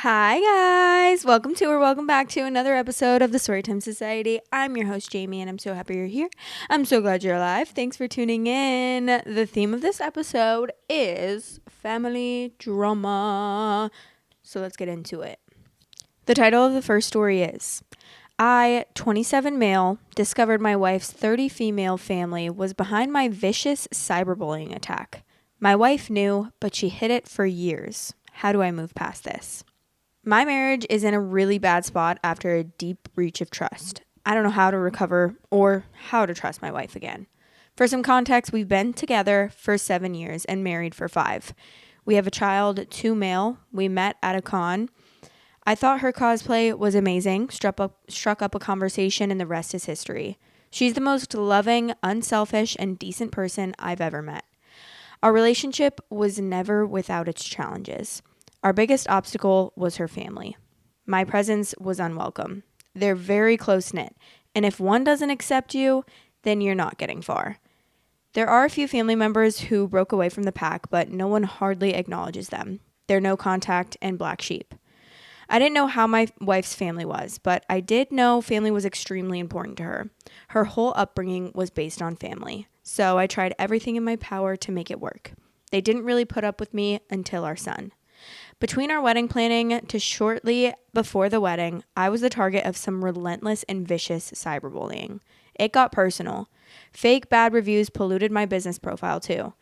Hi guys, welcome back to another episode of the Storytime Society. I'm your host Jamie and I'm so happy you're here. I'm so glad you're alive. Thanks for tuning in. The theme of this episode is family drama. So let's get into it. The title of the first story is I, 27 male, discovered my wife's 30 female family was behind my vicious cyberbullying attack. My wife knew, but she hid it for years. How do I move past this? My marriage is in a really bad spot after a deep breach of trust. I don't know how to recover or how to trust my wife again. For some context, we've been together for 7 years and married for 5. We have a child, 2 male. We met at a con. I thought her cosplay was amazing, struck up a conversation, and the rest is history. She's the most loving, unselfish, and decent person I've ever met. Our relationship was never without its challenges. Our biggest obstacle was her family. My presence was unwelcome. They're very close-knit, and if one doesn't accept you, then you're not getting far. There are a few family members who broke away from the pack, but no one hardly acknowledges them. They're no contact and black sheep. I didn't know how my wife's family was, but I did know family was extremely important to her. Her whole upbringing was based on family, so I tried everything in my power to make it work. They didn't really put up with me until our son. Between our wedding planning to shortly before the wedding, I was the target of some relentless and vicious cyberbullying. It got personal. Fake bad reviews polluted my business profile too.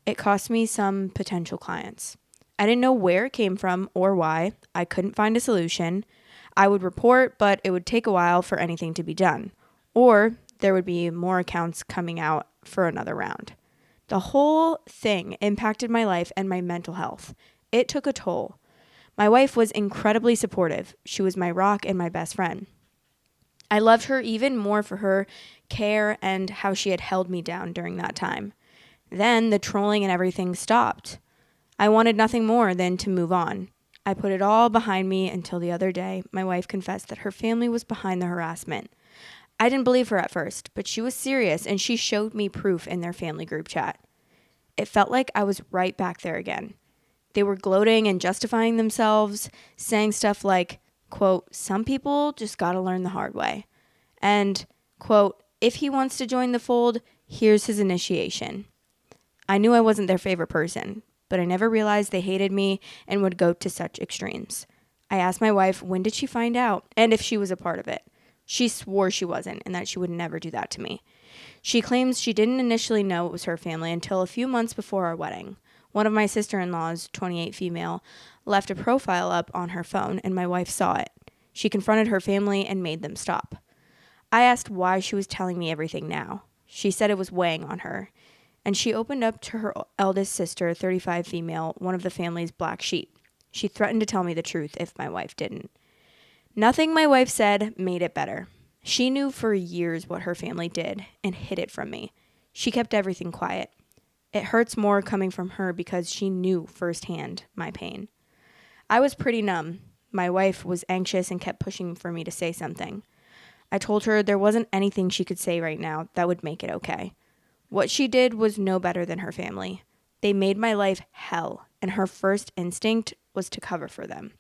It cost me some potential clients. I didn't know where it came from or why. I couldn't find a solution. I would report, but it would take a while for anything to be done. Or there would be more accounts coming out for another round. The whole thing impacted my life and my mental health. It took a toll. My wife was incredibly supportive. She was my rock and my best friend. I loved her even more for her care and how she had held me down during that time. Then the trolling and everything stopped. I wanted nothing more than to move on. I put it all behind me until the other day my wife confessed that her family was behind the harassment. I didn't believe her at first, but she was serious and she showed me proof in their family group chat. It felt like I was right back there again. They were gloating and justifying themselves, saying stuff like, quote, some people just gotta learn the hard way. And, quote, if he wants to join the fold, here's his initiation. I knew I wasn't their favorite person, but I never realized they hated me and would go to such extremes. I asked my wife when did she find out and if she was a part of it. She swore she wasn't and that she would never do that to me. She claims she didn't initially know it was her family until a few months before our wedding. One of my sister-in-laws, 28 female, left a profile up on her phone and my wife saw it. She confronted her family and made them stop. I asked why she was telling me everything now. She said it was weighing on her. And she opened up to her eldest sister, 35 female, one of the family's black sheep. She threatened to tell me the truth if my wife didn't. Nothing my wife said made it better. She knew for years what her family did and hid it from me. She kept everything quiet. It hurts more coming from her because she knew firsthand my pain. I was pretty numb. My wife was anxious and kept pushing for me to say something. I told her there wasn't anything she could say right now that would make it okay. What she did was no better than her family. They made my life hell, and her first instinct was to cover for them.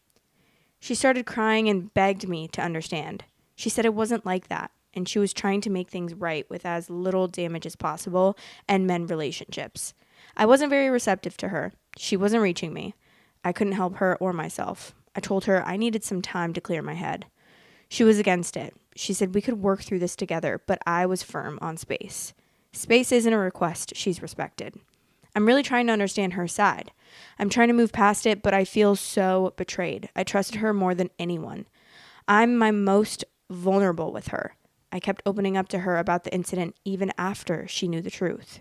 She started crying and begged me to understand. She said it wasn't like that, and she was trying to make things right with as little damage as possible and mend relationships. I wasn't very receptive to her. She wasn't reaching me. I couldn't help her or myself. I told her I needed some time to clear my head. She was against it. She said we could work through this together, but I was firm on space. Space isn't a request she's respected. I'm really trying to understand her side. I'm trying to move past it, but I feel so betrayed. I trusted her more than anyone. I'm my most vulnerable with her. I kept opening up to her about the incident even after she knew the truth.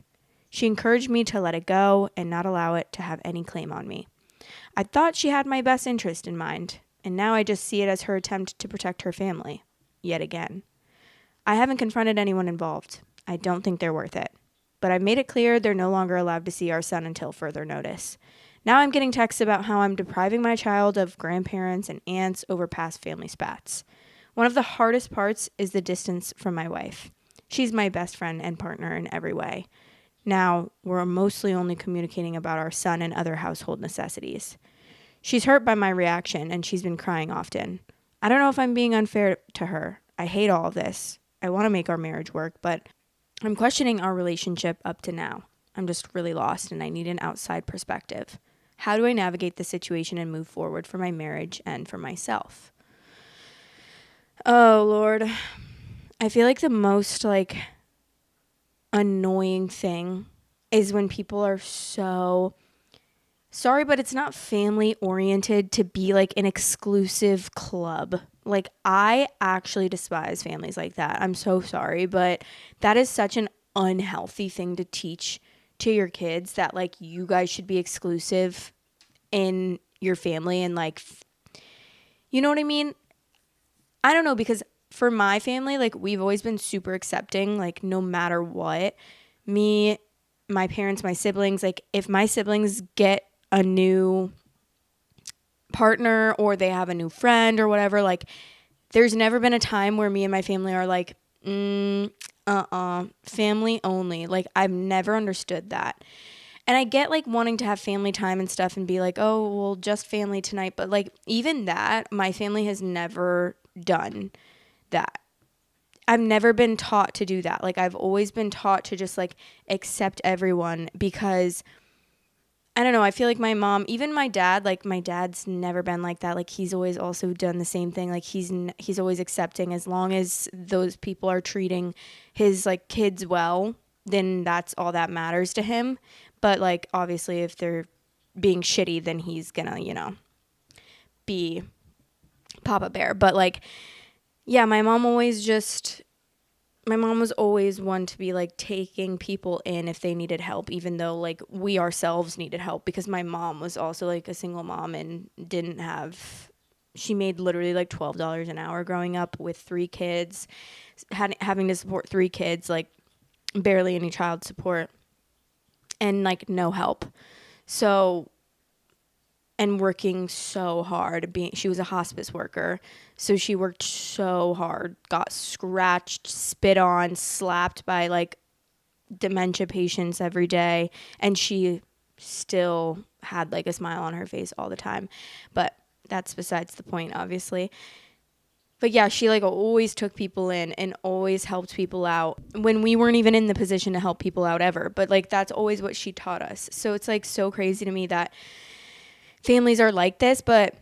She encouraged me to let it go and not allow it to have any claim on me. I thought she had my best interest in mind, and now I just see it as her attempt to protect her family, yet again. I haven't confronted anyone involved. I don't think they're worth it. But I've made it clear they're no longer allowed to see our son until further notice. Now I'm getting texts about how I'm depriving my child of grandparents and aunts over past family spats. One of the hardest parts is the distance from my wife. She's my best friend and partner in every way. Now, we're mostly only communicating about our son and other household necessities. She's hurt by my reaction and she's been crying often. I don't know if I'm being unfair to her. I hate all of this. I want to make our marriage work, but I'm questioning our relationship up to now. I'm just really lost and I need an outside perspective. How do I navigate the situation and move forward for my marriage and for myself? Oh, Lord. I feel like the most like annoying thing is when people are so sorry, but it's not family oriented to be like an exclusive club. Like, I actually despise families like that. I'm so sorry, but that is such an unhealthy thing to teach to your kids, that like you guys should be exclusive in your family and like, you know what I mean? I don't know, because for my family, like we've always been super accepting, like no matter what. Me, my parents, my siblings, like if my siblings get a new partner or they have a new friend or whatever, like there's never been a time where me and my family are like, family only. Like I've never understood that. And I get like wanting to have family time and stuff and be like, oh, well, just family tonight. But like even that, my family has never done that. I've never been taught to do that. Like I've always been taught to just like accept everyone, because I don't know, I feel like my mom, even my dad, like my dad's never been like that. Like he's always also done the same thing. Like he's always accepting, as long as those people are treating his like kids well, then that's all that matters to him. But like obviously if they're being shitty, then he's gonna, be Papa Bear. But like, yeah, my mom was always one to be like taking people in if they needed help, even though like we ourselves needed help, because my mom was also like a single mom and she made literally like $12 an hour growing up with 3 kids, having to support 3 kids, like barely any child support and like no help. So, and working so hard, she was a hospice worker. So she worked so hard, got scratched, spit on, slapped by like dementia patients every day. And she still had like a smile on her face all the time. But that's besides the point, obviously. But yeah, she like always took people in and always helped people out when we weren't even in the position to help people out ever. But like that's always what she taught us. So it's like so crazy to me that families are like this, but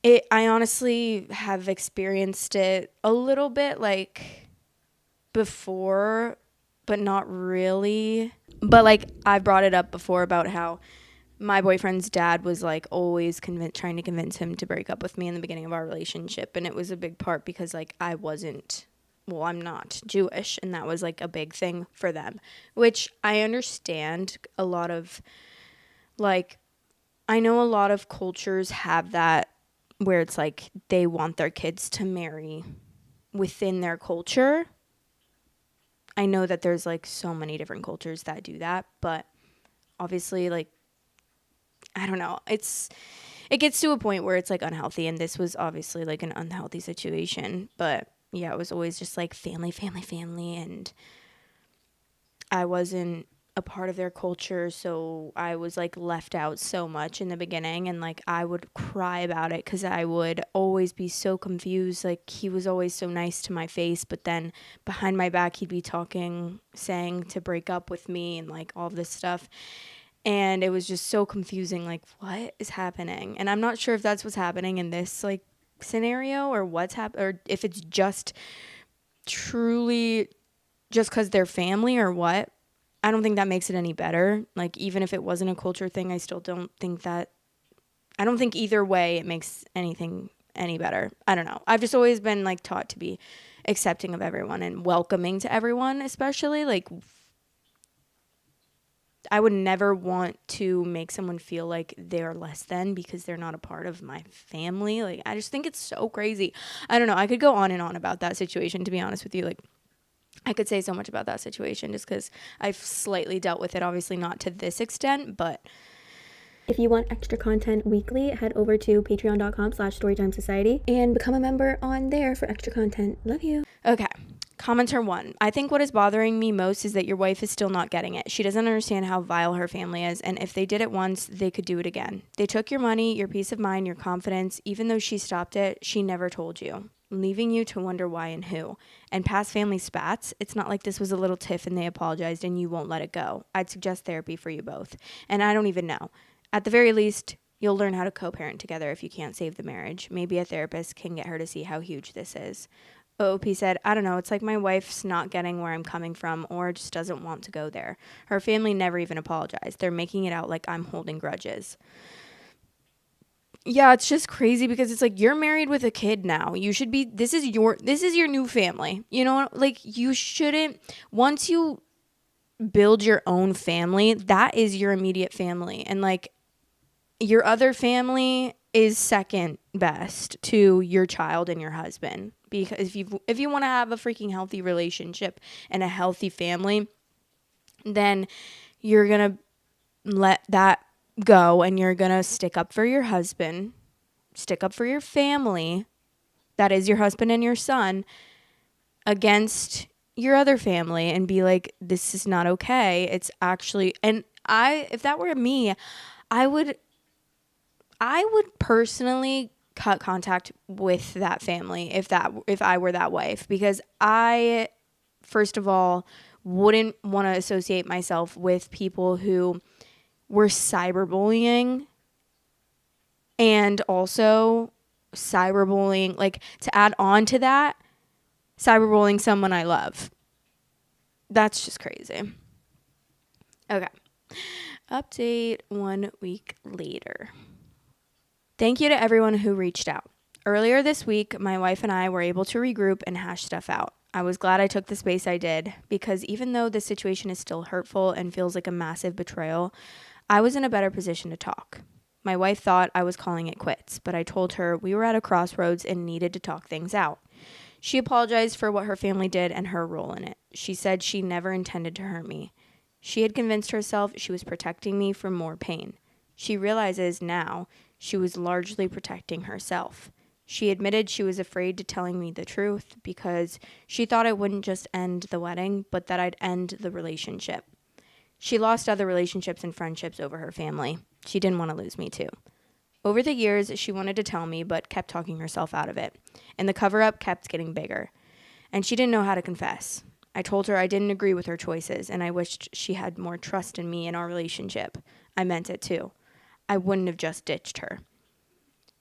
I honestly have experienced it a little bit like before, but not really. But like I brought it up before about how my boyfriend's dad was like always trying to convince him to break up with me in the beginning of our relationship. And it was a big part because like I'm not Jewish, and that was like a big thing for them, which I understand. A lot of like, I know a lot of cultures have that where it's like they want their kids to marry within their culture. I know that there's like so many different cultures that do that, but obviously like, I don't know. It gets to a point where it's like unhealthy, and this was obviously like an unhealthy situation, but yeah, it was always just like family, and I wasn't a part of their culture, so I was like left out so much in the beginning, and like I would cry about it because I would always be so confused. Like he was always so nice to my face, but then behind my back he'd be saying to break up with me and like all of this stuff, and it was just so confusing. Like, what is happening? And I'm not sure if that's what's happening in this like scenario, or or if it's just truly just because they're family or what. I don't think that makes it any better. Like, even if it wasn't a culture thing, I don't think either way it makes anything any better. I don't know. I've just always been like taught to be accepting of everyone and welcoming to everyone, especially like I would never want to make someone feel like they're less than because they're not a part of my family. Like, I just think it's so crazy. I don't know. I could go on and on about that situation, to be honest with you. Like, I could say so much about that situation just because I've slightly dealt with it, obviously not to this extent, but if you want extra content weekly, head over to patreon.com/storytimesociety and become a member on there for extra content. Love you. Okay. Commenter 1. I think what is bothering me most is that your wife is still not getting it. She doesn't understand how vile her family is, and if they did it once, they could do it again. They took your money, your peace of mind, your confidence. Even though she stopped it, she never told you, leaving you to wonder why and who. And past family spats, it's not like this was a little tiff and they apologized and you won't let it go. I'd suggest therapy for you both. And I don't even know. At the very least, you'll learn how to co-parent together if you can't save the marriage. Maybe a therapist can get her to see how huge this is. OOP said, I don't know, it's like my wife's not getting where I'm coming from or just doesn't want to go there. Her family never even apologized. They're making it out like I'm holding grudges. Yeah, it's just crazy because it's like you're married with a kid now. You should be, this is your new family. You know, like you shouldn't, once you build your own family, that is your immediate family. And like your other family is second best to your child and your husband. Because if you want to have a freaking healthy relationship and a healthy family, then you're going to let that go and you're going to stick up for your husband, stick up for your family, that is your husband and your son, against your other family and be like, this is not okay. It's actually, and if that were me, I would personally cut contact with that family if I were that wife, because I, first of all, wouldn't want to associate myself with people who were cyberbullying, and also cyberbullying, like to add on to that, cyberbullying someone I love. That's just crazy. Okay. Update 1 week later. Thank you to everyone who reached out. Earlier this week, my wife and I were able to regroup and hash stuff out. I was glad I took the space I did, because even though the situation is still hurtful and feels like a massive betrayal, I was in a better position to talk. My wife thought I was calling it quits, but I told her we were at a crossroads and needed to talk things out. She apologized for what her family did and her role in it. She said she never intended to hurt me. She had convinced herself she was protecting me from more pain. She realizes now she was largely protecting herself. She admitted she was afraid to telling me the truth because she thought it wouldn't just end the wedding, but that I'd end the relationship. She lost other relationships and friendships over her family. She didn't want to lose me too. Over the years, she wanted to tell me, but kept talking herself out of it. And the cover-up kept getting bigger. And she didn't know how to confess. I told her I didn't agree with her choices, and I wished she had more trust in me and our relationship. I meant it too. I wouldn't have just ditched her.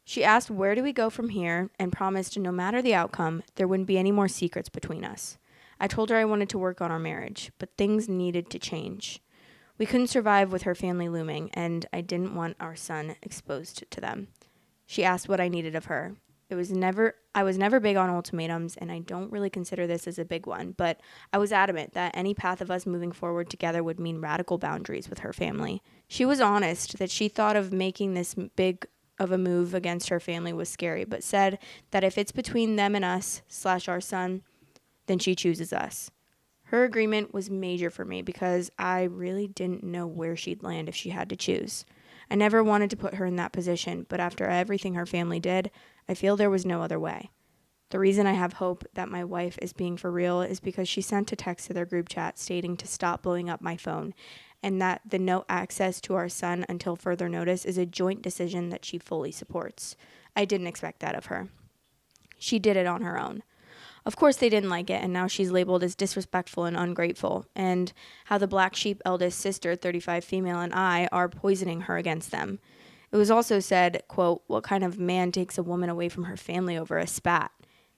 She asked where do we go from here, and promised no matter the outcome, there wouldn't be any more secrets between us. I told her I wanted to work on our marriage, but things needed to change. We couldn't survive with her family looming, and I didn't want our son exposed to them. She asked what I needed of her. I was never big on ultimatums, and I don't really consider this as a big one, but I was adamant that any path of us moving forward together would mean radical boundaries with her family. She was honest that she thought of making this big of a move against her family was scary, but said that if it's between them and us / our son, then she chooses us. Her agreement was major for me because I really didn't know where she'd land if she had to choose. I never wanted to put her in that position, but after everything her family did, I feel there was no other way. The reason I have hope that my wife is being for real is because she sent a text to their group chat stating to stop blowing up my phone, and that the no access to our son until further notice is a joint decision that she fully supports. I didn't expect that of her. She did it on her own. Of course they didn't like it, and now she's labeled as disrespectful and ungrateful, and how the black sheep eldest sister, 35 female, and I are poisoning her against them. It was also said, quote, what kind of man takes a woman away from her family over a spat?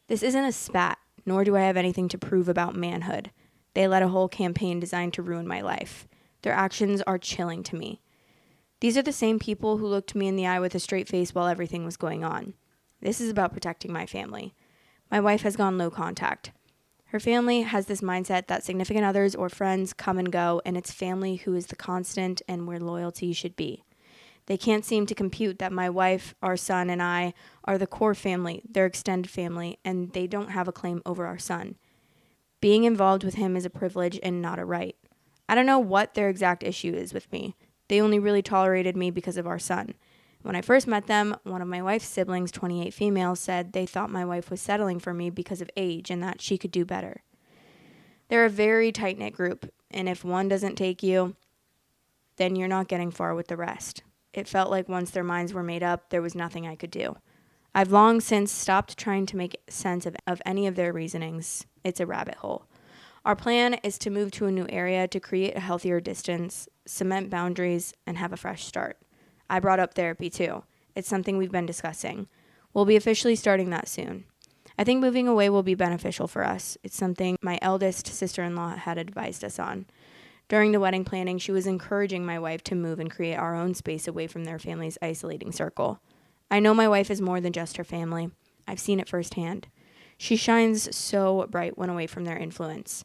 This isn't a spat, nor do I have anything to prove about manhood. They led a whole campaign designed to ruin my life. Their actions are chilling to me. These are the same people who looked me in the eye with a straight face while everything was going on. This is about protecting my family. My wife has gone low contact. Her family has this mindset that significant others or friends come and go, and it's family who is the constant and where loyalty should be. They can't seem to compute that my wife, our son, and I are the core family, their extended family, and they don't have a claim over our son. Being involved with him is a privilege and not a right. I don't know what their exact issue is with me. They only really tolerated me because of our son. When I first met them, one of my wife's siblings, 28 female, said they thought my wife was settling for me because of age and that she could do better. They're a very tight-knit group, and if one doesn't take you, then you're not getting far with the rest. It felt like once their minds were made up, there was nothing I could do. I've long since stopped trying to make sense of any of their reasonings. It's a rabbit hole. Our plan is to move to a new area to create a healthier distance, cement boundaries, and have a fresh start. I brought up therapy too. It's something we've been discussing. We'll be officially starting that soon. I think moving away will be beneficial for us. It's something my eldest sister-in-law had advised us on. During the wedding planning, she was encouraging my wife to move and create our own space away from their family's isolating circle. I know my wife is more than just her family. I've seen it firsthand. She shines so bright when away from their influence.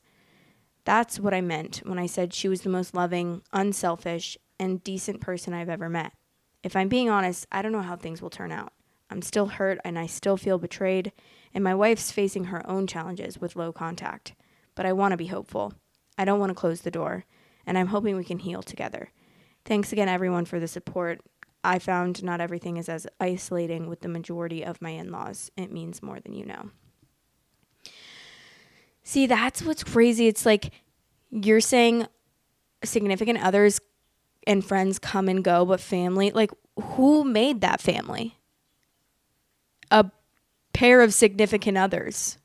That's what I meant when I said she was the most loving, unselfish, and decent person I've ever met. If I'm being honest, I don't know how things will turn out. I'm still hurt and I still feel betrayed, and my wife's facing her own challenges with low contact. But I want to be hopeful. I don't want to close the door, and I'm hoping we can heal together. Thanks again, everyone, for the support. I found not everything is as isolating with the majority of my in-laws. It means more than you know. See, that's what's crazy. It's like you're saying significant others and friends come and go, but family, like who made that family? A pair of significant others.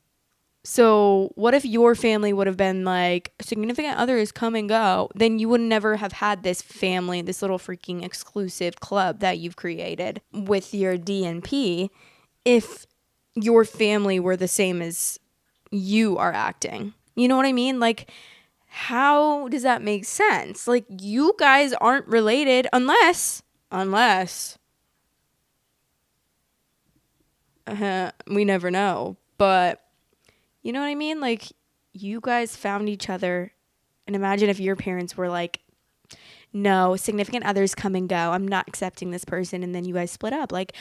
So what if your family would have been like significant others come and go? Then you would never have had this family, this little freaking exclusive club that you've created with your DNP if your family were the same as you are acting. You know what I mean? Like, how does that make sense? Like, you guys aren't related unless we never know. But you know what I mean? Like, you guys found each other. And imagine if your parents were like, no, significant others come and go. I'm not accepting this person. And then you guys split up. Like,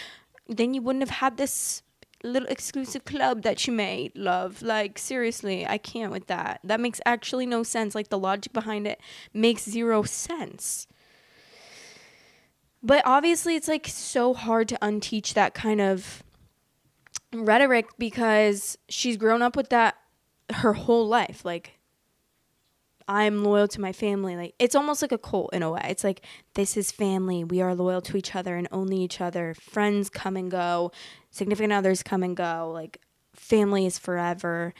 then you wouldn't have had this little exclusive club that you made, love. Like, seriously, I can't with that. That makes actually no sense. Like, the logic behind it makes zero sense. But obviously, it's like so hard to unteach that kind of rhetoric because she's grown up with that her whole life. Like, I'm loyal to my family. Like, it's almost like a cult in a way. It's like, this is family. We are loyal to each other and only each other. Friends come and go. Significant others come and go. Like, family is forever.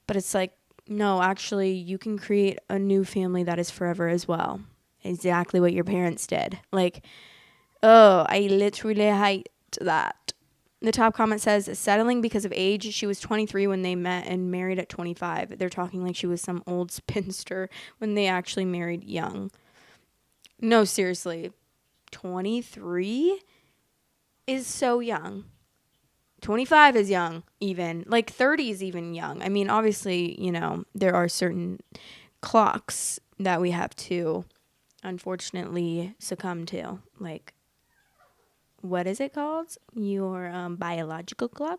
But it's like, no, actually, you can create a new family that is forever as well. Exactly what your parents did. Like, oh, I literally hate that. The top comment says, settling because of age. She was 23 when they met and married at 25. They're talking like she was some old spinster when they actually married young. No, seriously. 23 is so young. 25 is young, even. Like, 30 is even young. I mean, obviously, you know, there are certain clocks that we have to, unfortunately, succumb to. Like, what is it called? Your biological clock,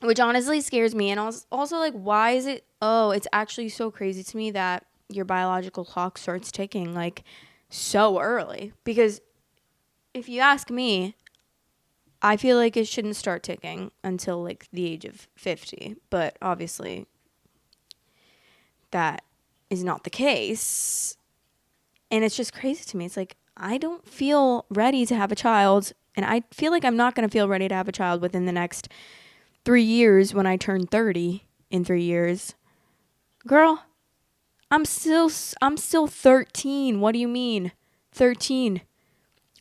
which honestly scares me. And also like, why is it? Oh, it's actually so crazy to me that your biological clock starts ticking like so early. Because if you ask me, I feel like it shouldn't start ticking until like the age of 50. But obviously, that is not the case. And it's just crazy to me. It's like, I don't feel ready to have a child. And I feel like I'm not going to feel ready to have a child within the next 3 years when I turn 30 in 3 years. Girl, I'm still 13. What do you mean? 13.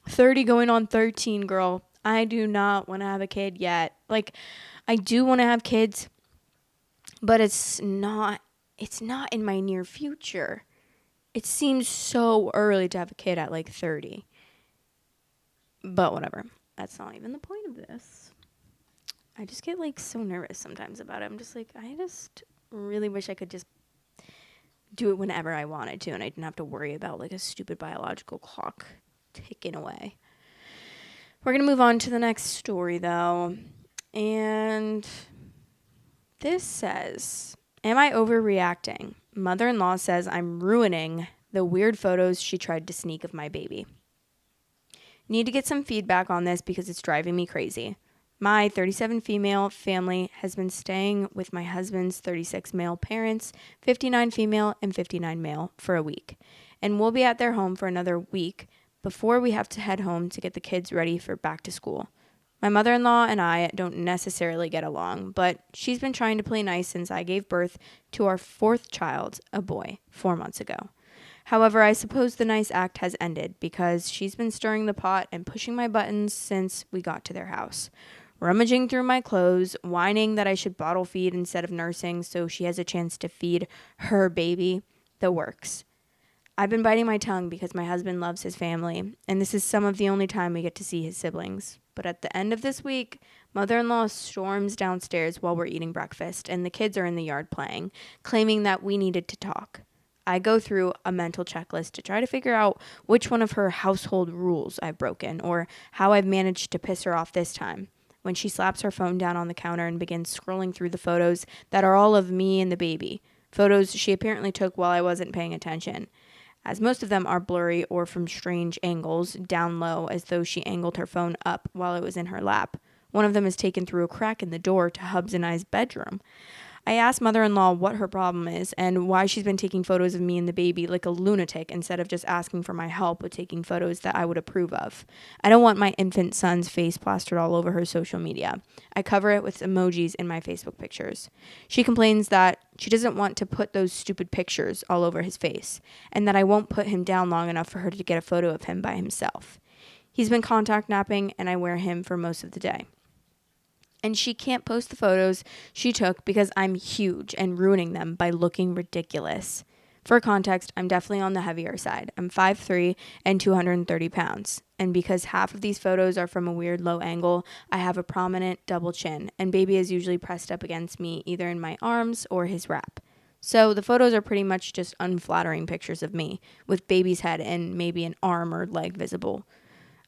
30 going on 13, girl. I do not want to have a kid yet. Like, I do want to have kids, but it's not in my near future. It seems so early to have a kid at like 30. But whatever. That's not even the point of this. I just get like so nervous sometimes about it. I'm just like, I just really wish I could just do it whenever I wanted to and I didn't have to worry about like a stupid biological clock ticking away. We're going to move on to the next story though. And this says, am I overreacting? Mother-in-law says I'm ruining the weird photos she tried to sneak of my baby. Need to get some feedback on this because it's driving me crazy. My 37 female family has been staying with my husband's 36 male parents, 59 female and 59 male, for a week. And we'll be at their home for another week before we have to head home to get the kids ready for back to school. My mother-in-law and I don't necessarily get along, but she's been trying to play nice since I gave birth to our fourth child, a boy, 4 months ago. However, I suppose the nice act has ended because she's been stirring the pot and pushing my buttons since we got to their house. Rummaging through my clothes, whining that I should bottle feed instead of nursing so she has a chance to feed her baby, the works. I've been biting my tongue because my husband loves his family, and this is some of the only time we get to see his siblings. But at the end of this week, mother-in-law storms downstairs while we're eating breakfast, and the kids are in the yard playing, claiming that we needed to talk. I go through a mental checklist to try to figure out which one of her household rules I've broken, or how I've managed to piss her off this time, when she slaps her phone down on the counter and begins scrolling through the photos that are all of me and the baby, photos she apparently took while I wasn't paying attention, as most of them are blurry or from strange angles, down low, as though she angled her phone up while it was in her lap. One of them is taken through a crack in the door to Hubs and I's bedroom. I asked mother-in-law what her problem is and why she's been taking photos of me and the baby like a lunatic instead of just asking for my help with taking photos that I would approve of. I don't want my infant son's face plastered all over her social media. I cover it with emojis in my Facebook pictures. She complains that she doesn't want to put those stupid pictures all over his face and that I won't put him down long enough for her to get a photo of him by himself. He's been contact napping and I wear him for most of the day. And she can't post the photos she took because I'm huge and ruining them by looking ridiculous. For context, I'm definitely on the heavier side. I'm 5'3" and 230 pounds. And because half of these photos are from a weird low angle, I have a prominent double chin, and baby is usually pressed up against me either in my arms or his wrap. So the photos are pretty much just unflattering pictures of me, with baby's head and maybe an arm or leg visible.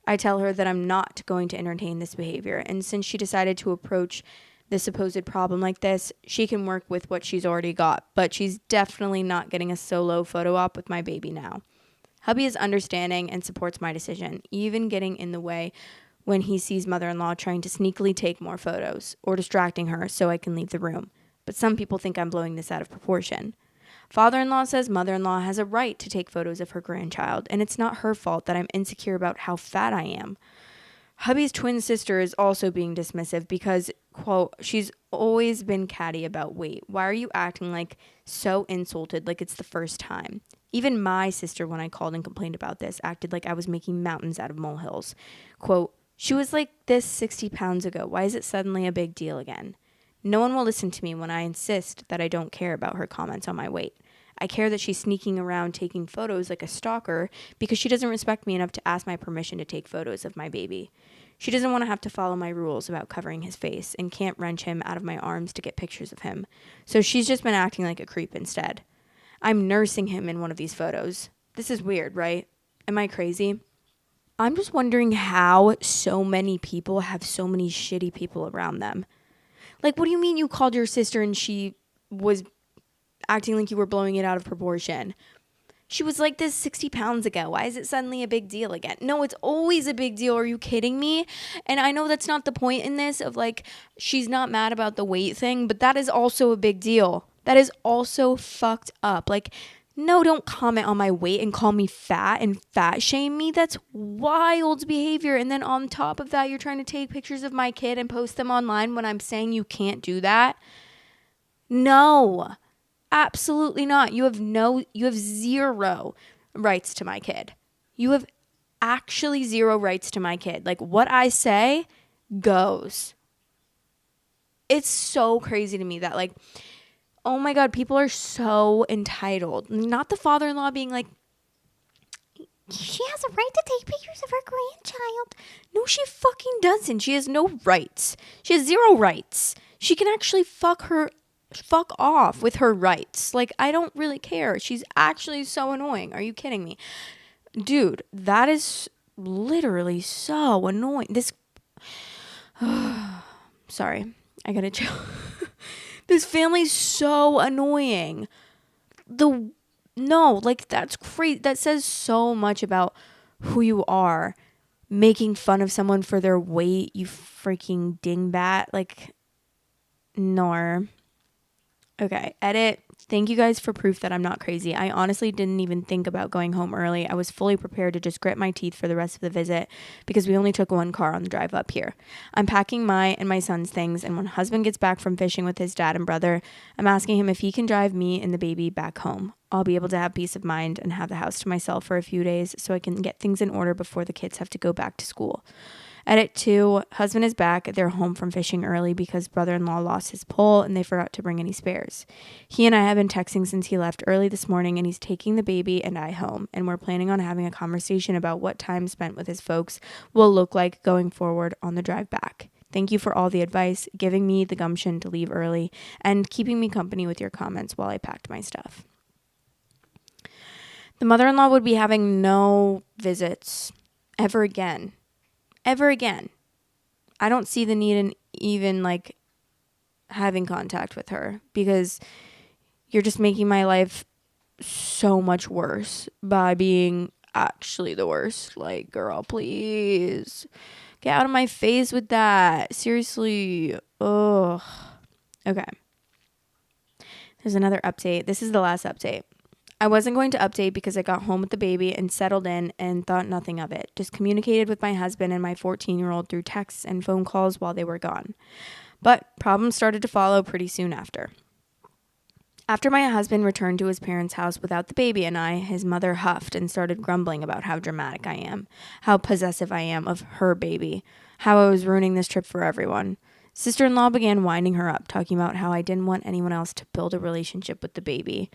I tell her that I'm not going to entertain this behavior, and since she decided to approach the supposed problem like this, she can work with what she's already got, but she's definitely not getting a solo photo op with my baby now. Hubby is understanding and supports my decision, even getting in the way when he sees mother-in-law trying to sneakily take more photos or distracting her so I can leave the room. But some people think I'm blowing this out of proportion. Father-in-law says mother-in-law has a right to take photos of her grandchild, and it's not her fault that I'm insecure about how fat I am. Hubby's twin sister is also being dismissive because, quote, she's always been catty about weight. Why are you acting like so insulted like it's the first time? Even my sister, when I called and complained about this, acted like I was making mountains out of molehills. Quote, she was like this 60 pounds ago. Why is it suddenly a big deal again? No one will listen to me when I insist that I don't care about her comments on my weight. I care that she's sneaking around taking photos like a stalker because she doesn't respect me enough to ask my permission to take photos of my baby. She doesn't want to have to follow my rules about covering his face and can't wrench him out of my arms to get pictures of him. So she's just been acting like a creep instead. I'm nursing him in one of these photos. This is weird, right? Am I crazy? I'm just wondering how so many people have so many shitty people around them. Like, what do you mean you called your sister and she was acting like you were blowing it out of proportion? She was like this 60 pounds ago. Why is it suddenly a big deal again? No, it's always a big deal. Are you kidding me? And I know that's not the point in this of like, she's not mad about the weight thing, but that is also a big deal. That is also fucked up. Like, no, don't comment on my weight and call me fat and fat shame me. That's wild behavior. And then on top of that, you're trying to take pictures of my kid and post them online when I'm saying you can't do that. No, absolutely not. You have zero rights to my kid. You have actually zero rights to my kid. Like, what I say goes. It's so crazy to me that, like, oh my God, people are so entitled. Not the father-in-law being like, she has a right to take pictures of her grandchild. No, she fucking doesn't. She has no rights. She has zero rights. She can actually fuck off with her rights. Like, I don't really care. She's actually so annoying. Are you kidding me? Dude, that is literally so annoying. This, sorry, I gotta chill. This family's so annoying. No, like, that's crazy. That says so much about who you are making fun of someone for their weight, you freaking dingbat. Like, nor. Okay, edit. Thank you guys for proof that I'm not crazy. I honestly didn't even think about going home early. I was fully prepared to just grit my teeth for the rest of the visit because we only took one car on the drive up here. I'm packing my and my son's things, and when husband gets back from fishing with his dad and brother, I'm asking him if he can drive me and the baby back home. I'll be able to have peace of mind and have the house to myself for a few days so I can get things in order before the kids have to go back to school. Edit 2, husband is back. They're home from fishing early because brother-in-law lost his pole and they forgot to bring any spares. He and I have been texting since he left early this morning, and he's taking the baby and I home, and we're planning on having a conversation about what time spent with his folks will look like going forward on the drive back. Thank you for all the advice, giving me the gumption to leave early, and keeping me company with your comments while I packed my stuff. The mother-in-law would be having no visits ever again. Ever again. I don't see the need in even like having contact with her because you're just making my life so much worse by being actually the worst. Like, girl, please get out of my face with that. Seriously. Ugh. Okay. There's another update. This is the last update. I wasn't going to update because I got home with the baby and settled in and thought nothing of it. Just communicated with my husband and my 14-year-old through texts and phone calls while they were gone. But problems started to follow pretty soon after. After my husband returned to his parents' house without the baby and I, his mother huffed and started grumbling about how dramatic I am, how possessive I am of her baby, how I was ruining this trip for everyone. Sister-in-law began winding her up, talking about how I didn't want anyone else to build a relationship with the baby.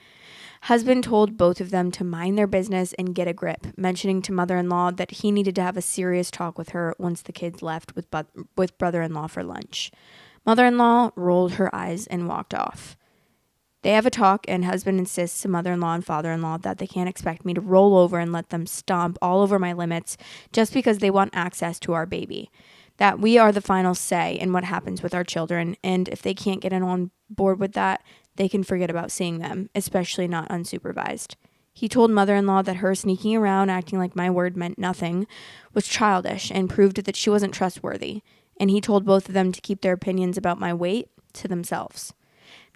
Husband told both of them to mind their business and get a grip, mentioning to mother-in-law that he needed to have a serious talk with her once the kids left with brother-in-law for lunch. Mother-in-law rolled her eyes and walked off. They have a talk, and husband insists to mother-in-law and father-in-law that they can't expect me to roll over and let them stomp all over my limits just because they want access to our baby. That we are the final say in what happens with our children, and if they can't get on board with that, they can forget about seeing them, especially not unsupervised. He told mother-in-law that her sneaking around, acting like my word meant nothing, was childish and proved that she wasn't trustworthy. And he told both of them to keep their opinions about my weight to themselves.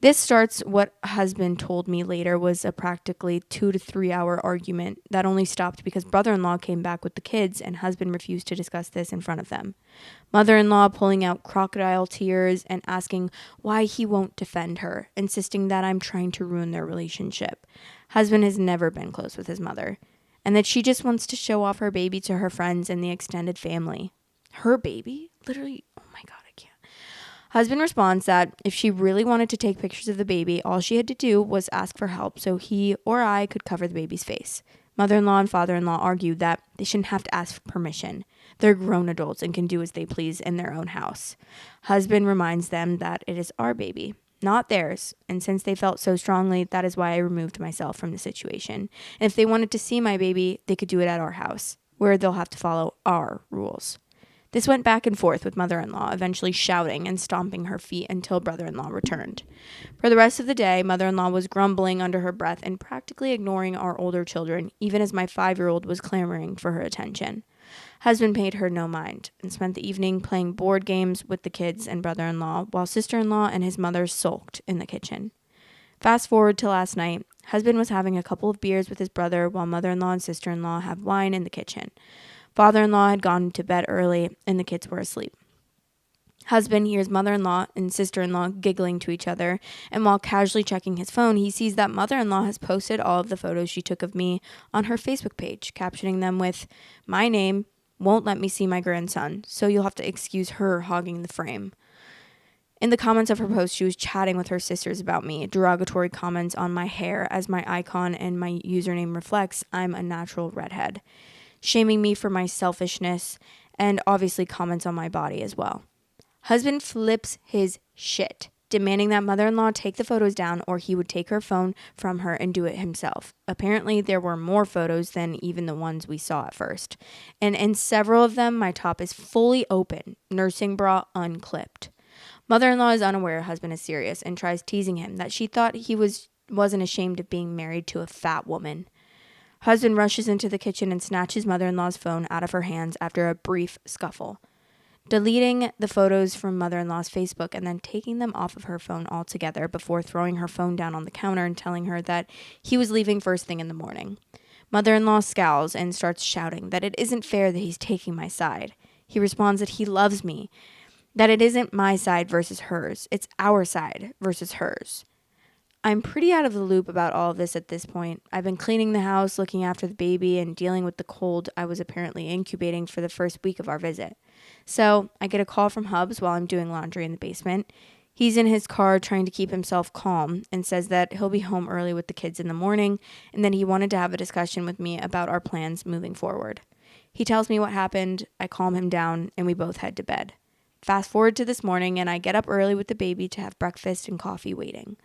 This starts what husband told me later was a practically 2 to 3 hour argument that only stopped because brother-in-law came back with the kids and husband refused to discuss this in front of them. Mother-in-law pulling out crocodile tears and asking why he won't defend her, insisting that I'm trying to ruin their relationship. Husband has never been close with his mother, and that she just wants to show off her baby to her friends and the extended family. Her baby? Literally, oh my God, I can't. Husband responds that if she really wanted to take pictures of the baby, all she had to do was ask for help so he or I could cover the baby's face. Mother-in-law and father-in-law argued that they shouldn't have to ask for permission. They're grown adults and can do as they please in their own house. Husband reminds them that it is our baby, not theirs, and since they felt so strongly, that is why I removed myself from the situation. And if they wanted to see my baby, they could do it at our house, where they'll have to follow our rules. This went back and forth with mother-in-law, eventually shouting and stomping her feet until brother-in-law returned. For the rest of the day, mother-in-law was grumbling under her breath and practically ignoring our older children, even as my 5-year-old was clamoring for her attention. Husband paid her no mind and spent the evening playing board games with the kids and brother-in-law, while sister-in-law and his mother sulked in the kitchen. Fast forward to last night, husband was having a couple of beers with his brother while mother-in-law and sister-in-law have wine in the kitchen. Father-in-law had gone to bed early and the kids were asleep. Husband hears mother-in-law and sister-in-law giggling to each other, and while casually checking his phone, he sees that mother-in-law has posted all of the photos she took of me on her Facebook page, captioning them with, "My name won't let me see my grandson, so you'll have to excuse her hogging the frame." In the comments of her post, she was chatting with her sisters about me, derogatory comments on my hair as my icon and my username reflects I'm a natural redhead, shaming me for my selfishness, and obviously comments on my body as well. Husband flips his shit, demanding that mother-in-law take the photos down or he would take her phone from her and do it himself. Apparently, there were more photos than even the ones we saw at first. And in several of them, my top is fully open, nursing bra unclipped. Mother-in-law is unaware husband is serious and tries teasing him that she thought he wasn't ashamed of being married to a fat woman. Husband rushes into the kitchen and snatches mother-in-law's phone out of her hands after a brief scuffle, deleting the photos from mother-in-law's Facebook and then taking them off of her phone altogether before throwing her phone down on the counter and telling her that he was leaving first thing in the morning. Mother-in-law scowls and starts shouting that it isn't fair that he's taking my side. He responds that he loves me, that it isn't my side versus hers, it's our side versus hers. I'm pretty out of the loop about all of this at this point. I've been cleaning the house, looking after the baby, and dealing with the cold I was apparently incubating for the first week of our visit. So I get a call from Hubs while I'm doing laundry in the basement. He's in his car trying to keep himself calm and says that he'll be home early with the kids in the morning and that he wanted to have a discussion with me about our plans moving forward. He tells me what happened, I calm him down, and we both head to bed. Fast forward to this morning, and I get up early with the baby to have breakfast and coffee waiting.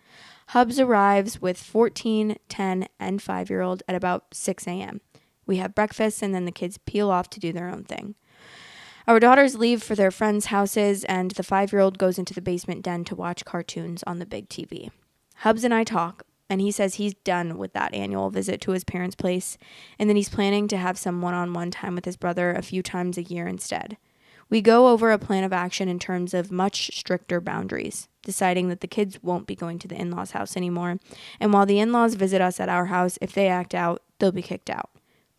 Hubs arrives with 14, 10, and 5-year-old at about 6 a.m. We have breakfast, and then the kids peel off to do their own thing. Our daughters leave for their friends' houses, and the 5-year-old goes into the basement den to watch cartoons on the big TV. Hubs and I talk, and he says he's done with that annual visit to his parents' place, and that he's planning to have some one-on-one time with his brother a few times a year instead. We go over a plan of action in terms of much stricter boundaries, deciding that the kids won't be going to the in-laws' house anymore, and while the in-laws visit us at our house, if they act out, they'll be kicked out.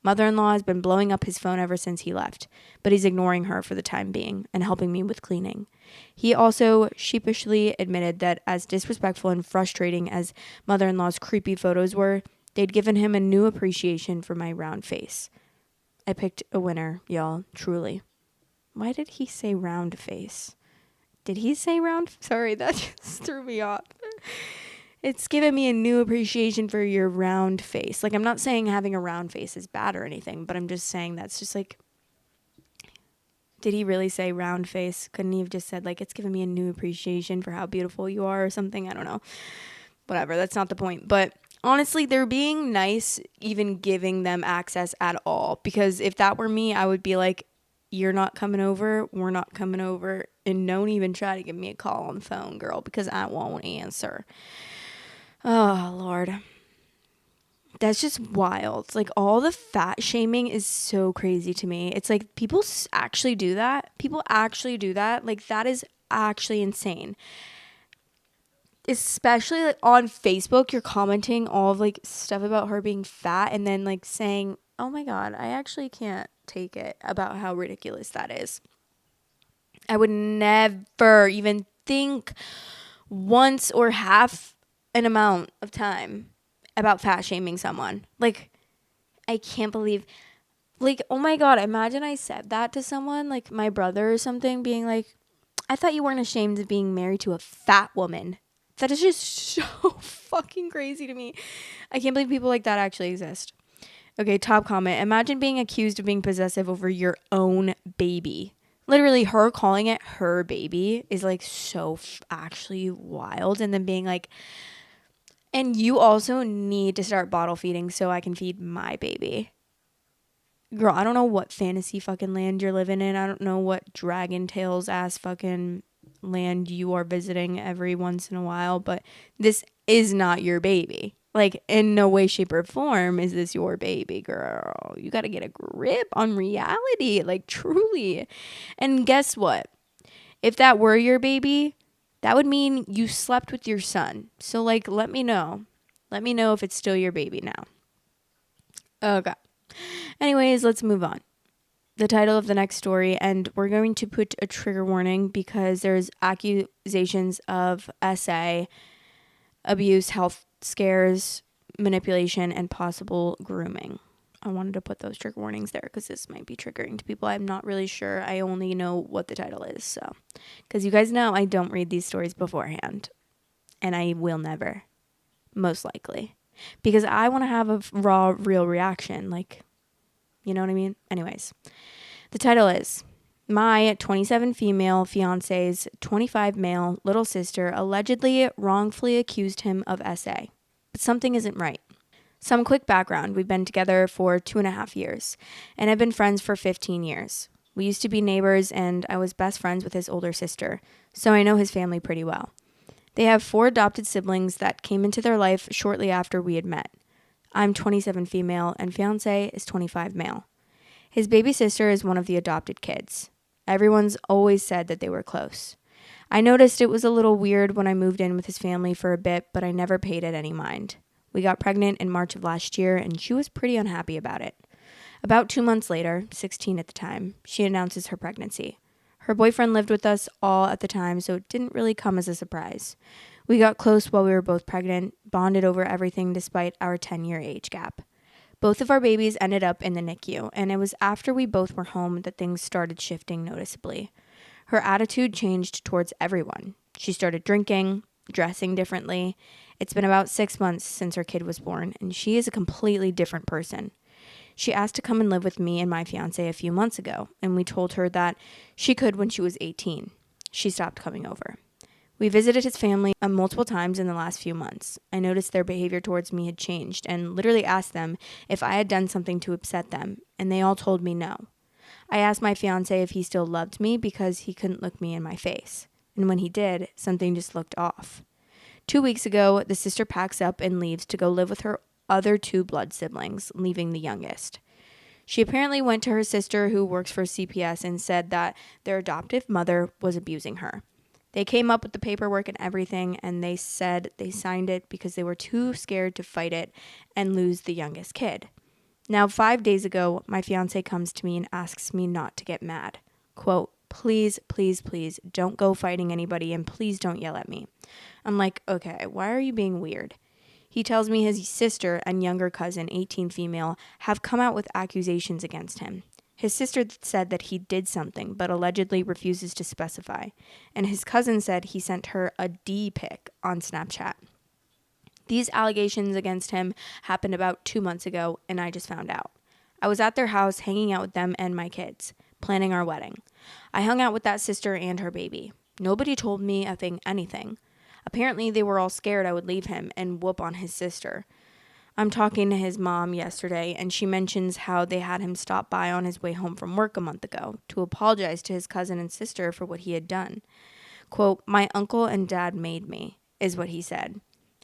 Mother-in-law has been blowing up his phone ever since he left, but he's ignoring her for the time being and helping me with cleaning. He also sheepishly admitted that as disrespectful and frustrating as mother-in-law's creepy photos were, they'd given him a new appreciation for my round face. I picked a winner, y'all, truly. Why did he say round face? Did he say round? Sorry, that just threw me off. It's given me a new appreciation for your round face. Like, I'm not saying having a round face is bad or anything, but I'm just saying that's just like, did he really say round face? Couldn't he have just said, like, it's given me a new appreciation for how beautiful you are or something? I don't know. Whatever, that's not the point. But honestly, they're being nice, even giving them access at all. Because if that were me, I would be like, you're not coming over, we're not coming over, and don't even try to give me a call on the phone, girl, because I won't answer. Oh, Lord. That's just wild. Like, all the fat shaming is so crazy to me. It's like, people actually do that. People actually do that. Like, that is actually insane. Especially, like, on Facebook, you're commenting all of, like, stuff about her being fat and then, like, saying, oh my God, I actually can't take it, about how ridiculous that is. I would never even think once or half an amount of time about fat shaming someone. Like, I can't believe, like, oh my God, imagine I said that to someone, like my brother or something, being like, I thought you weren't ashamed of being married to a fat woman. That is just so fucking crazy to me. I can't believe people like that actually exist. Okay, top comment. Imagine being accused of being possessive over your own baby. Literally, her calling it her baby is like so actually wild. And then being like, and you also need to start bottle feeding so I can feed my baby. Girl, I don't know what fantasy fucking land you're living in. I don't know what Dragon Tales ass fucking land you are visiting every once in a while, but this is not your baby. Like, in no way, shape, or form is this your baby, girl. You got to get a grip on reality, like, truly. And guess what? If that were your baby, that would mean you slept with your son. So, like, let me know. Let me know if it's still your baby now. Okay. Anyways, let's move on. The title of the next story, and we're going to put a trigger warning because there's accusations of SA, abuse, health scares, manipulation, and possible grooming. I wanted to put those trigger warnings there because this might be triggering to people. I'm not really sure. I only know what the title is. So, because you guys know I don't read these stories beforehand, and I will never, most likely, because I want to have a raw, real reaction. Like, you know what I mean? Anyways, the title is My 27 female fiance's 25 male little sister allegedly wrongfully accused him of SA. But something isn't right. Some quick background. We've been together for 2.5 years and have been friends for 15 years. We used to be neighbors and I was best friends with his older sister, so I know his family pretty well. They have 4 adopted siblings that came into their life shortly after we had met. I'm 27 female and fiancé is 25 male. His baby sister is one of the adopted kids. Everyone's always said that they were close. I noticed it was a little weird when I moved in with his family for a bit, but I never paid it any mind. We got pregnant in March of last year, and she was pretty unhappy about it. About 2 months later, 16 at the time, she announces her pregnancy. Her boyfriend lived with us all at the time, so it didn't really come as a surprise. We got close while we were both pregnant, bonded over everything despite our 10-year age gap. Both of our babies ended up in the NICU, and it was after we both were home that things started shifting noticeably. Her attitude changed towards everyone. She started drinking, dressing differently. It's been about 6 months since her kid was born, and she is a completely different person. She asked to come and live with me and my fiancé a few months ago, and we told her that she could when she was 18. She stopped coming over. We visited his family multiple times in the last few months. I noticed their behavior towards me had changed and literally asked them if I had done something to upset them, and they all told me no. I asked my fiancé if he still loved me because he couldn't look me in my face, and when he did, something just looked off. 2 weeks ago, the sister packs up and leaves to go live with her other 2 blood siblings, leaving the youngest. She apparently went to her sister who works for CPS and said that their adoptive mother was abusing her. They came up with the paperwork and everything, and they said they signed it because they were too scared to fight it and lose the youngest kid. Now, 5 days ago, my fiancé comes to me and asks me not to get mad. Quote, please, please, please don't go fighting anybody and please don't yell at me. I'm like, okay, why are you being weird? He tells me his sister and younger cousin, 18 female, have come out with accusations against him. His sister said that he did something, but allegedly refuses to specify. And his cousin said he sent her a D pic on Snapchat. These allegations against him happened about 2 months ago, and I just found out. I was at their house hanging out with them and my kids, planning our wedding. I hung out with that sister and her baby. Nobody told me a thing anything. Apparently, they were all scared I would leave him and whoop on his sister. I'm talking to his mom yesterday, and she mentions how they had him stop by on his way home from work a month ago to apologize to his cousin and sister for what he had done. Quote, my uncle and dad made me, is what he said.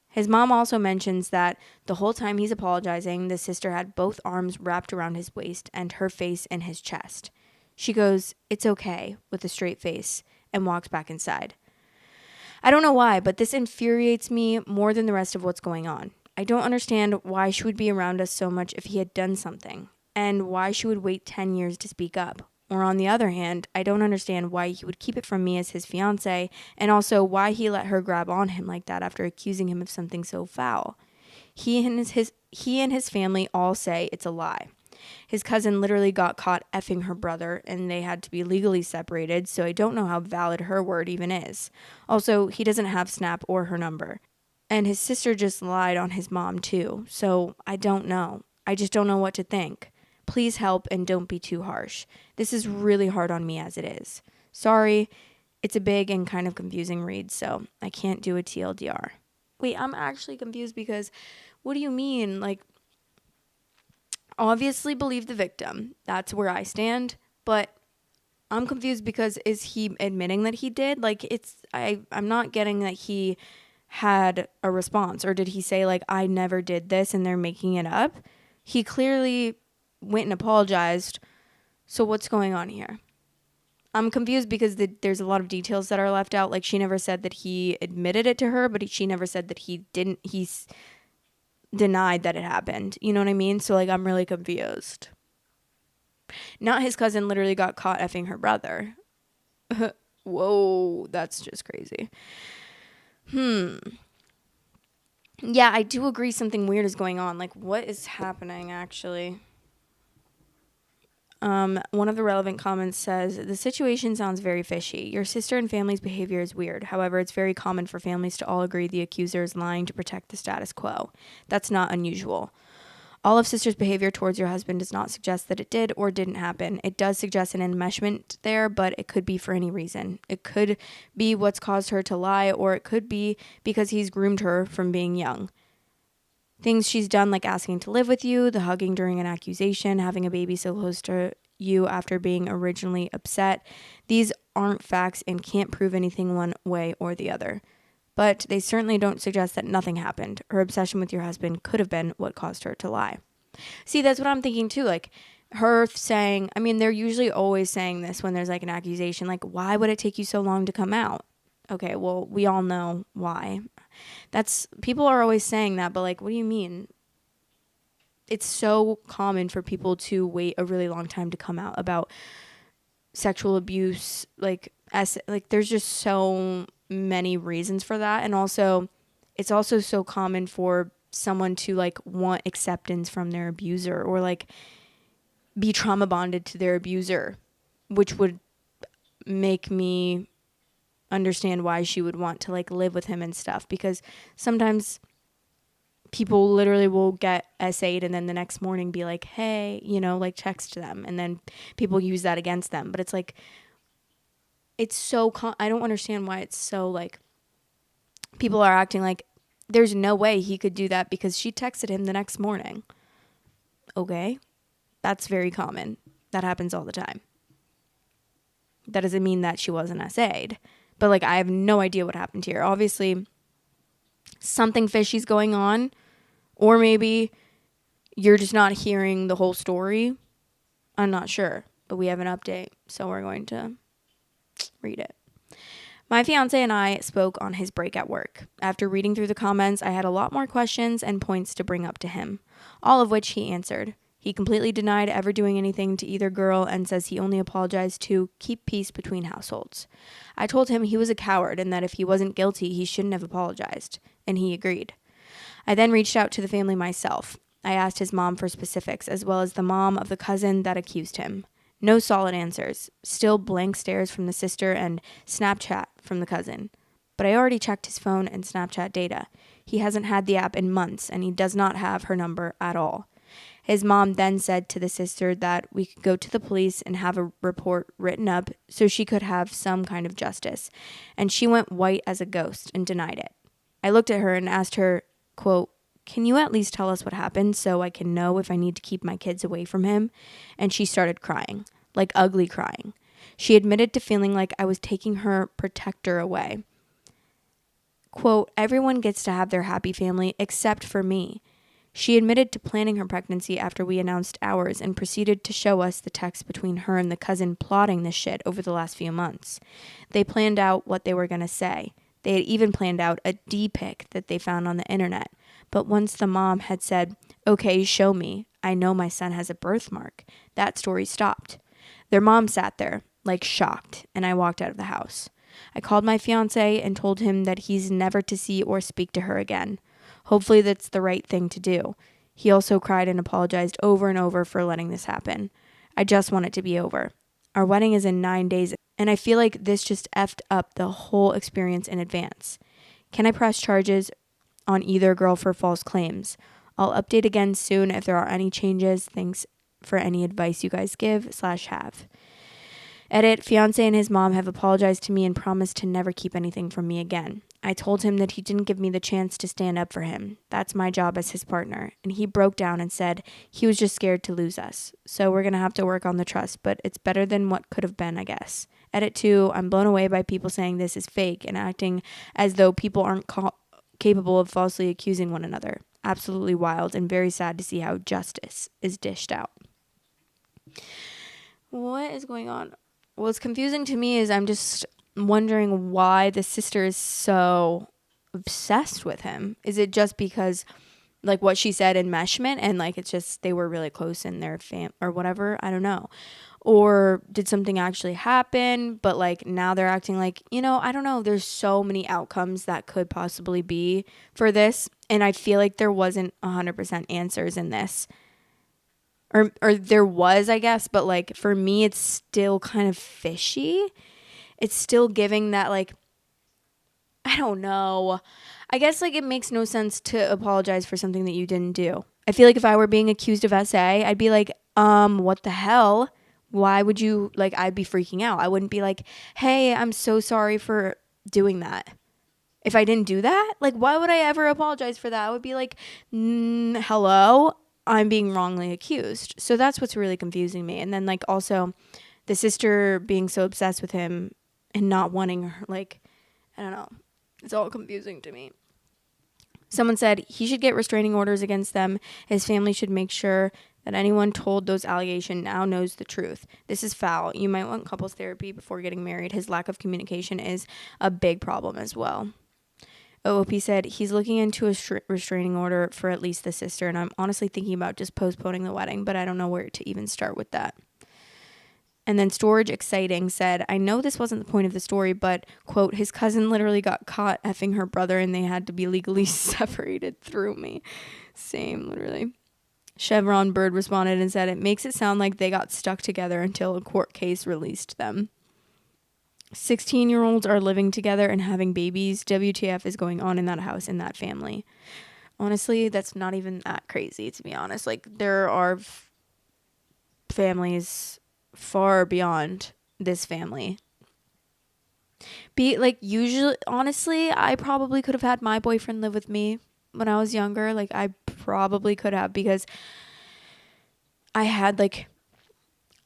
His mom also mentions that the whole time he's apologizing, the sister had both arms wrapped around his waist and her face in his chest. She goes, it's okay, with a straight face, and walks back inside. I don't know why, but this infuriates me more than the rest of what's going on. I don't understand why she would be around us so much if he had done something, and why she would wait 10 years to speak up. Or on the other hand, I don't understand why he would keep it from me as his fiancé, and also why he let her grab on him like that after accusing him of something so foul. He and his family all say it's a lie. His cousin literally got caught effing her brother, and they had to be legally separated, so I don't know how valid her word even is. Also, he doesn't have Snap or her number. And his sister just lied on his mom too, so I don't know. I just don't know what to think. Please help and don't be too harsh. This is really hard on me as it is. Sorry, it's a big and kind of confusing read, so I can't do a TLDR. Wait, I'm actually confused because what do you mean? Like, obviously believe the victim. That's where I stand, but I'm confused because is he admitting that he did? Like, I'm not getting that he had a response, or did he say like I never did this and they're making it up? He clearly went and apologized. So what's going on here? I'm confused because there's a lot of details that are left out. Like, she never said that he admitted it to her, but she never said that he didn't. He's denied that it happened. You know what I mean? So like, I'm really confused. Not his cousin literally got caught effing her brother. Whoa, that's just crazy. Yeah, I do agree something weird is going on. Like, what is happening, actually? One of the relevant comments says, the situation sounds very fishy. Your sister and family's behavior is weird. However, it's very common for families to all agree the accuser is lying to protect the status quo. That's not unusual. All of sister's behavior towards your husband does not suggest that it did or didn't happen. It does suggest an enmeshment there, but it could be for any reason. It could be what's caused her to lie, or it could be because he's groomed her from being young. Things she's done, like asking to live with you, the hugging during an accusation, having a baby so close to you after being originally upset. These aren't facts and can't prove anything one way or the other. but they certainly don't suggest that nothing happened. Her obsession with your husband could have been what caused her to lie. See, that's what I'm thinking too. Like her saying, I mean, they're usually always saying this when there's like an accusation, like, why would it take you so long to come out? Okay, well, we all know why. People are always saying that, but like, what do you mean? It's so common for people to wait a really long time to come out about sexual abuse. Like there's just so many reasons for that. And also, it's also so common for someone to like want acceptance from their abuser or like be trauma bonded to their abuser, which would make me understand why she would want to like live with him and stuff, because sometimes people literally will get SA'd and then the next morning be like, hey, like text them, and then people use that against them. But it's like, it's so I don't understand why it's so like people are acting like there's no way he could do that because she texted him the next morning. Okay, that's very common. That happens all the time. That doesn't mean that she wasn't SA'd. But like, I have no idea what happened here. Obviously, something fishy's going on, or maybe you're just not hearing the whole story. I'm not sure, but we have an update, so we're going to read it. My fiancé and I spoke on his break at work. After reading through the comments, I had a lot more questions and points to bring up to him, all of which he answered. He completely denied ever doing anything to either girl and says he only apologized to keep peace between households. I told him he was a coward and that if he wasn't guilty, he shouldn't have apologized, and he agreed. I then reached out to the family myself. I asked his mom for specifics, as well as the mom of the cousin that accused him. No solid answers. Still blank stares from the sister and Snapchat from the cousin. But I already checked his phone and Snapchat data. He hasn't had the app in months, and he does not have her number at all. His mom then said to the sister that we could go to the police and have a report written up so she could have some kind of justice. And she went white as a ghost and denied it. I looked at her and asked her, quote, can you at least tell us what happened so I can know if I need to keep my kids away from him? And she started crying, like ugly crying. She admitted to feeling like I was taking her protector away. Quote, everyone gets to have their happy family except for me. She admitted to planning her pregnancy after we announced ours and proceeded to show us the text between her and the cousin plotting this shit over the last few months. They planned out what they were going to say. They had even planned out a D-pic that they found on the internet. But once the mom had said, okay, show me, I know my son has a birthmark, that story stopped. Their mom sat there, like shocked, and I walked out of the house. I called my fiancé and told him that he's never to see or speak to her again. Hopefully that's the right thing to do. He also cried and apologized over and over for letting this happen. I just want it to be over. Our wedding is in 9 days, and I feel like this just effed up the whole experience in advance. Can I press charges on either girl for false claims? I'll update again soon if there are any changes. Thanks for any advice you guys give/have. Edit, fiancé and his mom have apologized to me and promised to never keep anything from me again. I told him that he didn't give me the chance to stand up for him. That's my job as his partner. And he broke down and said he was just scared to lose us. So we're going to have to work on the trust, but it's better than what could have been, I guess. Edit 2, I'm blown away by people saying this is fake and acting as though people aren't capable of falsely accusing one another. Absolutely wild and very sad to see how justice is dished out. What is going on? What's confusing to me is I'm just wondering why the sister is so obsessed with him. Is it just because like what she said, enmeshment, and like it's just they were really close in their or whatever? I don't know. Or did something actually happen, but like now they're acting like, I don't know. There's so many outcomes that could possibly be for this. And I feel like there wasn't 100% answers in this. Or there was, I guess, but like for me, it's still kind of fishy. It's still giving that like, I don't know. I guess like it makes no sense to apologize for something that you didn't do. I feel like if I were being accused of SA, I'd be like, what the hell? Why would you, like, I'd be freaking out. I wouldn't be like, hey, I'm so sorry for doing that. If I didn't do that, like, why would I ever apologize for that? I would be like, hello, I'm being wrongly accused. So that's what's really confusing me. And then like also the sister being so obsessed with him and not wanting her, like, I don't know. It's all confusing to me. Someone said he should get restraining orders against them. His family should make sure that anyone told those allegations now knows the truth. This is foul. You might want couples therapy before getting married. His lack of communication is a big problem as well. OOP said he's looking into a restraining order for at least the sister, and I'm honestly thinking about just postponing the wedding, but I don't know where to even start with that. And then Storage Exciting said, I know this wasn't the point of the story, but, quote, his cousin literally got caught effing her brother and they had to be legally separated through me. Same, literally. Chevron Bird responded and said, it makes it sound like they got stuck together until a court case released them. 16-year-olds are living together and having babies. WTF is going on in that house, in that family. Honestly, that's not even that crazy, to be honest. Like, there are families far beyond this family. Usually, honestly, I probably could have had my boyfriend live with me when I was younger. Like, I probably could have, because I had,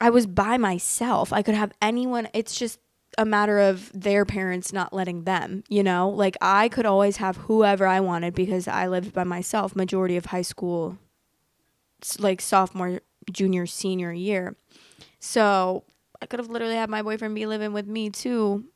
I was by myself. I could have anyone. It's just a matter of their parents not letting them, you know? Like, I could always have whoever I wanted because I lived by myself majority of high school, like sophomore, junior, senior year. So I could have literally had my boyfriend be living with me too.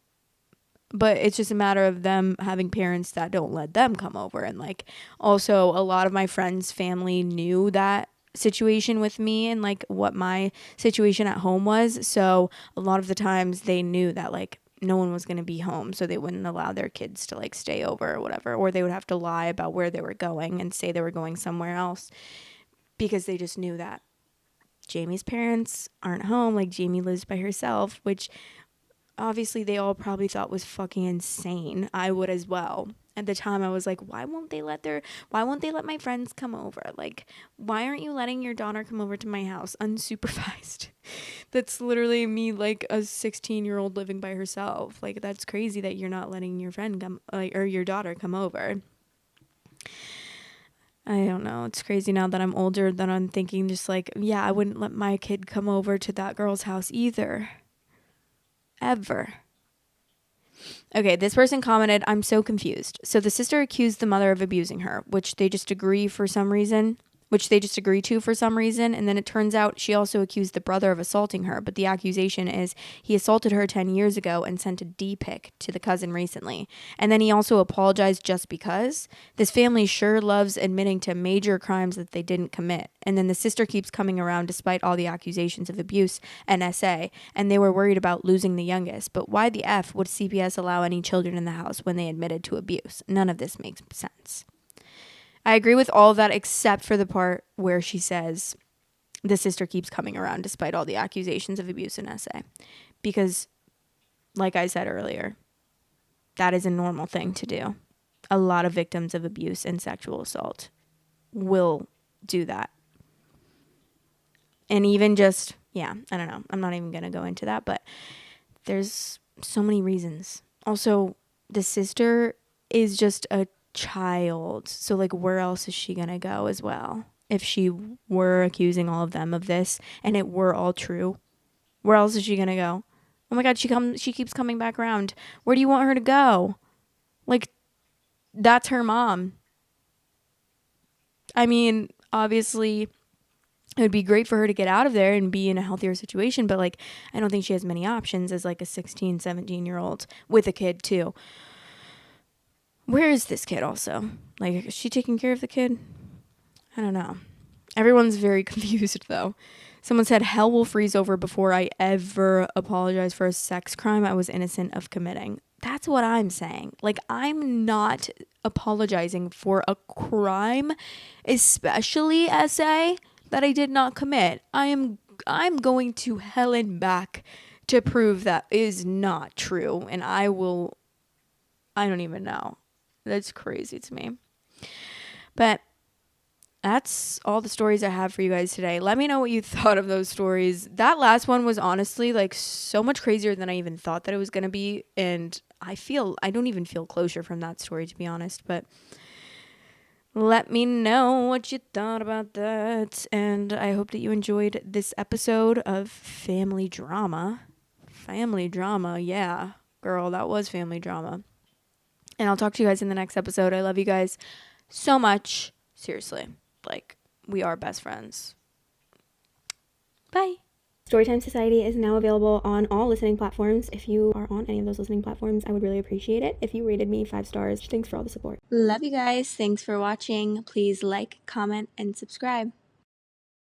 But it's just a matter of them having parents that don't let them come over. And also a lot of my friends' family knew that situation with me and what my situation at home was. So a lot of the times they knew that no one was going to be home. So they wouldn't allow their kids to stay over or whatever. Or they would have to lie about where they were going and say they were going somewhere else because they just knew that Jamie's parents aren't home. Jamie lives by herself, which obviously they all probably thought was fucking insane. I would as well. At the time I was like, why won't they let my friends come over? Why aren't you letting your daughter come over to my house unsupervised? That's literally me, a 16-year-old living by herself. That's crazy that you're not letting your friend come, or your daughter come over. I don't know. It's crazy now that I'm older that I'm thinking just yeah, I wouldn't let my kid come over to that girl's house either. Ever. Okay, this person commented, I'm so confused. So the sister accused the mother of abusing her, which they just agree to for some reason. And then it turns out she also accused the brother of assaulting her. But the accusation is he assaulted her 10 years ago and sent a D-pic to the cousin recently. And then he also apologized just because. This family sure loves admitting to major crimes that they didn't commit. And then the sister keeps coming around despite all the accusations of abuse and SA. And they were worried about losing the youngest. But why the F would CPS allow any children in the house when they admitted to abuse? None of this makes sense. I agree with all of that except for the part where she says the sister keeps coming around despite all the accusations of abuse and SA. Because, like I said earlier, that is a normal thing to do. A lot of victims of abuse and sexual assault will do that. And even just, I don't know. I'm not even going to go into that, but there's so many reasons. Also, the sister is just a child, so where else is she gonna go as well if she were accusing all of them of this and it were all true? Where else is she gonna go? Oh my god, she keeps coming back around. Where do you want her to go? That's her mom. I mean, obviously it would be great for her to get out of there and be in a healthier situation, but I don't think she has many options as a 16, 17-year-old with a kid too. Where is this kid also? Is she taking care of the kid? I don't know. Everyone's very confused, though. Someone said, hell will freeze over before I ever apologize for a sex crime I was innocent of committing. That's what I'm saying. I'm not apologizing for a crime, especially SA, that I did not commit. I'm going to hell and back to prove that is not true. And I don't even know. That's crazy to me. But that's all the stories I have for you guys today. Let me know what you thought of those stories. That last one was honestly so much crazier than I even thought that it was going to be. And I don't even feel closure from that story, to be honest. But let me know what you thought about that. And I hope that you enjoyed this episode of Family Drama. Family drama. Yeah, girl, that was family drama. And I'll talk to you guys in the next episode. I love you guys so much. Seriously. Like, we are best friends. Bye. Storytime Society is now available on all listening platforms. If you are on any of those listening platforms, I would really appreciate it if you rated me 5 stars. Thanks for all the support. Love you guys. Thanks for watching. Please like, comment, and subscribe.